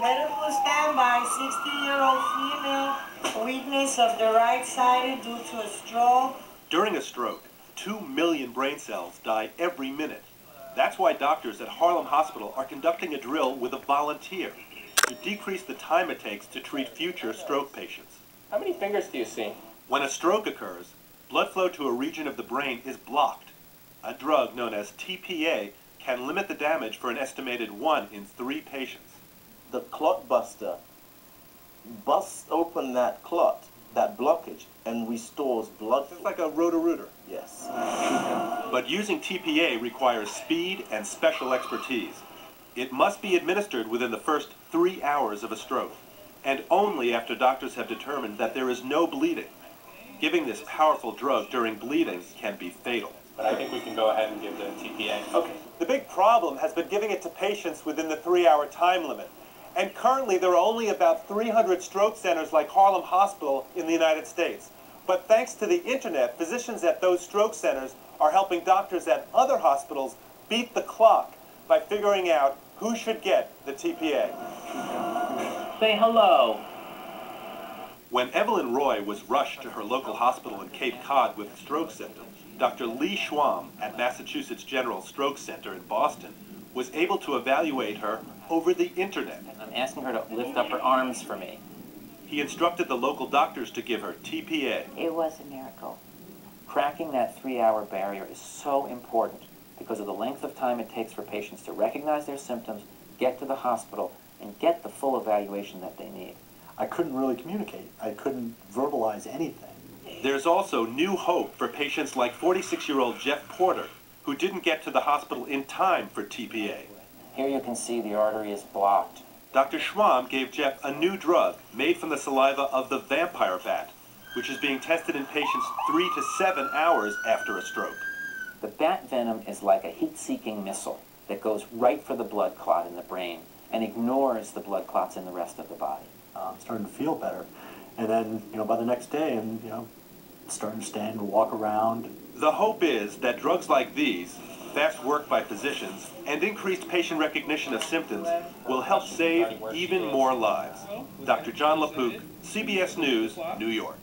Medical standby, 60-year-old female, weakness of the right side due to a stroke. During a stroke, 2 million brain cells die every minute. That's why doctors at Harlem Hospital are conducting a drill with a volunteer to decrease the time it takes to treat future stroke patients. How many fingers do you see? When a stroke occurs, blood flow to a region of the brain is blocked. A drug known as TPA can limit the damage for an estimated 1 in 3 patients. The clot buster busts open that clot, that blockage, and restores blood flow. It's like a roto-rooter. Yes. But using TPA requires speed and special expertise. It must be administered within the first 3 hours of a stroke, and only after doctors have determined that there is no bleeding. Giving this powerful drug during bleeding can be fatal. But I think we can go ahead and give the TPA. Okay. The big problem has been giving it to patients within the 3-hour time limit. And currently there are only about 300 stroke centers like Harlem Hospital in the United States. But thanks to the internet, physicians at those stroke centers are helping doctors at other hospitals beat the clock by figuring out who should get the TPA. Say hello. When Evelyn Roy was rushed to her local hospital in Cape Cod with stroke symptoms, Dr. Lee Schwam at Massachusetts General Stroke Center in Boston was able to evaluate her over the internet. I'm asking her to lift up her arms for me. He instructed the local doctors to give her TPA. It was a miracle. Cracking that 3-hour barrier is so important because of the length of time it takes for patients to recognize their symptoms, get to the hospital, and get the full evaluation that they need. I couldn't really communicate. I couldn't verbalize anything. There's also new hope for patients like 46-year-old Jeff Porter, who didn't get to the hospital in time for TPA. Here you can see the artery is blocked. Dr. Schwam gave Jeff a new drug made from the saliva of the vampire bat, which is being tested in patients 3 to 7 hours after a stroke. The bat venom is like a heat-seeking missile that goes right for the blood clot in the brain and ignores the blood clots in the rest of the body. Starting to feel better. And then, by the next day, and, starting to stand and walk around. The hope is that drugs like these, fast work by physicians, and increased patient recognition of symptoms will help save even more lives. Dr. John LaPook, CBS News, New York.